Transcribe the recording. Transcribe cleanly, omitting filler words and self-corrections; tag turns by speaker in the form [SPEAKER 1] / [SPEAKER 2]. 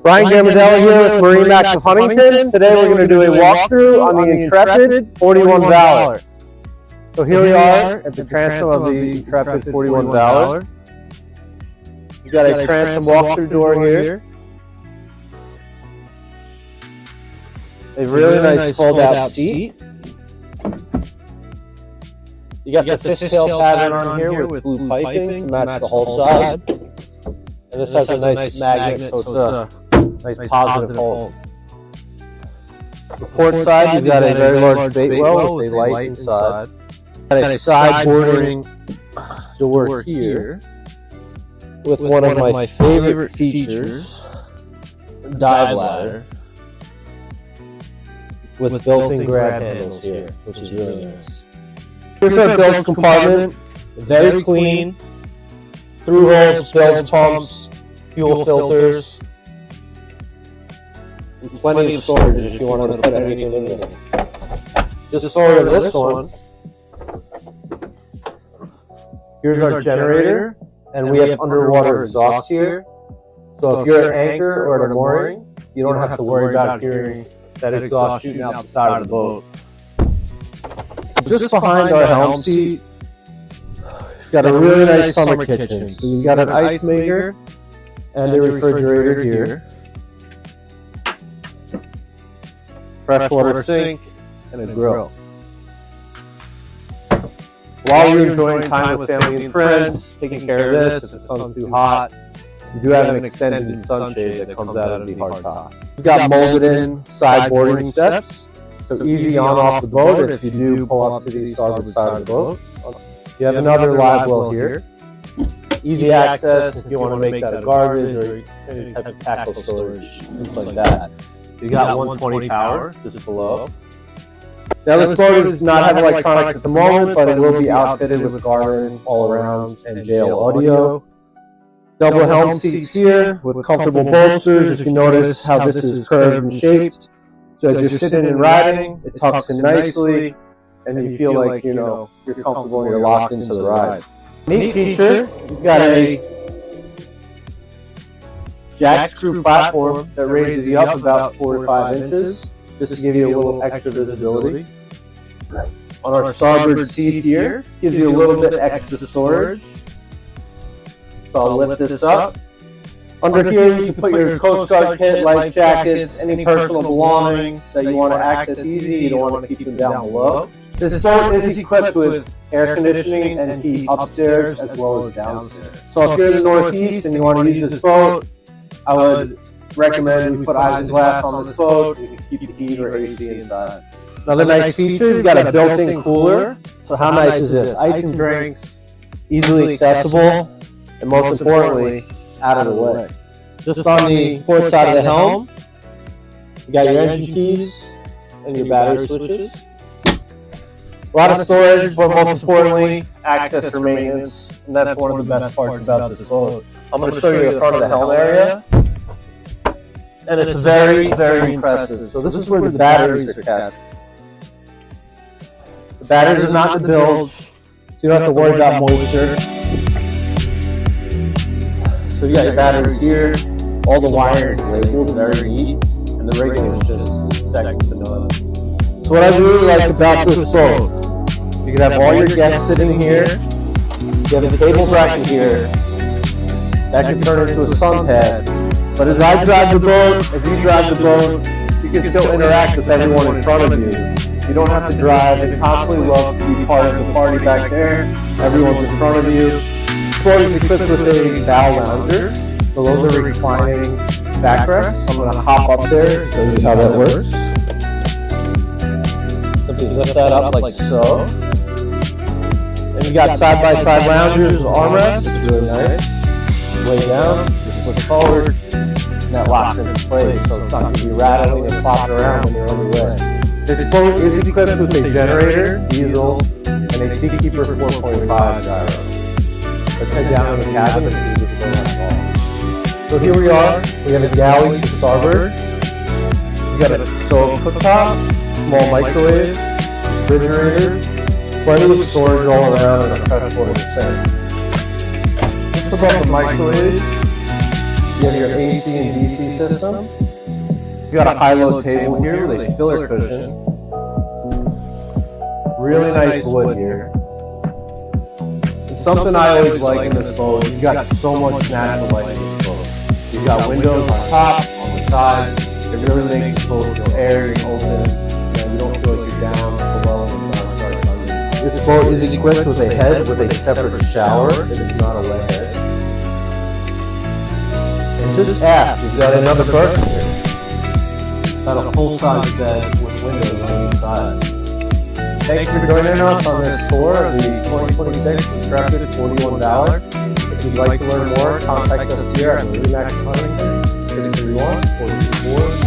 [SPEAKER 1] Brian Gambardella here with MarineMax Huntington. Today we're going to do a walkthrough on the Intrepid 41 Valor. So here we are at the transom of the Intrepid 41 Valor. We've got a transom walkthrough door here. A really nice fold-out seat. You got the fishtail pattern on here with blue piping to match the whole side. And this has a nice magnet, so it's a nice positive hold. The port side, you've got a very large bait well with a light inside. Got a side boarding door here with one of my favorite features, dive ladder, with built-in grab handles here, which is really nice. Here's our bilge compartment, very clean, through holes, bilge pumps, fuel filters, and plenty of storage if you want to put anything in there. Just sort of this one. Here's our generator, and we have underwater exhaust here. So if you're at anchor or at a mooring, you don't have to worry about hearing that exhaust shooting out the side of the boat. Just behind our helm seat, it's got a really nice summer kitchen. So you've got an ice maker and a refrigerator here, freshwater sink, and a grill. While you're enjoying time with family and friends, taking care of this, if the sun's too hot, you do have an extended sunshade that comes out of the hard top. You've got molded in side boarding steps, so easy on off the boat if you do pull up to the starboard side of the boat. You have another live well here. Easy access if you want to make that a garbage or any type of tackle storage, things like that. You got 120 power just below. Now this boat does not have electronics at the moment, but it will be outfitted with Garmin all around and JL audio. Double helm seats here with comfortable bolsters. If you notice how this is curved and shaped, so as you're sitting and riding, it tucks in nicely, and you feel like you're comfortable and you're locked into the ride. Neat feature, you've got a jack screw platform that raises you up about 4 to 5 inches, just to give you a little extra visibility. On our starboard seat here, gives you a little bit extra storage. So I'll lift this up. Under here, you can put your Coast Guard kit, life jackets, any personal belongings that you want to access easy. You don't want to keep them down below. This boat is equipped with air conditioning and heat upstairs as well as downstairs. So if you're in the Northeast and you want to use this boat, I would recommend we put isinglass on this boat. You can keep the heat or AC inside. Another nice feature, you've got a built-in cooler. So how nice is this? Ice and drinks, easily accessible, and most importantly, out of the way. Just on the port side of the helm, you got your engine keys and your battery switches. A lot of storage, but most importantly, access for maintenance, and that's one of the best parts about this boat. I'm going to show you the front of the helm area, and it's very, very impressive. So this is where the batteries are kept. The batteries are not in the bilge, so you don't have to worry about moisture. So you got your batteries here, all the wires labeled, very neat, and the rigging is just second to none. So what I really like about this boat, you can have all your guests sitting here, you have a table bracket here, that can turn into a sun pad, but as I drive the boat, as you drive the boat, you can still interact with everyone in front of you. You don't have to drive and constantly look to be part of the party back there, everyone's in front of you. This boat is equipped with a bow lounger, so those are reclining backrests. I'm going to hop up there and show you how that works. Simply lift that up like so. And you got side-by-side loungers with armrests, it's really nice. Lay down, just push forward, and that locks into place, so it's not going to be rattling and flopping around when you're on the way. This boat is equipped with a generator, diesel, and a Seakeeper 4.5 gyro. Let's head down in the cabin and see what's going on. So here we are. We have a galley to starboard. You got a stove cooktop, small microwave, refrigerator, plenty of storage all around, and a freshwater sink. Just above the microwave, You have your AC and DC system. You got a high-low table here with a filler cushion. Really nice wood here. And something I always like in this boat is you got so much natural light in this boat. You've got windows on top, on the sides. It really makes the boat feel airy and open. And you don't feel like you're down below and dark under. This boat is equipped with a head with a separate shower. It is not a wet head. And just aft, you've got another berth here. Got a full-size bed with windows on each side. Thanks for joining us on this tour of the 2026 Intrepid 41 Valor. If you'd like to learn more, contact us here at MarineMax Huntington, 631-424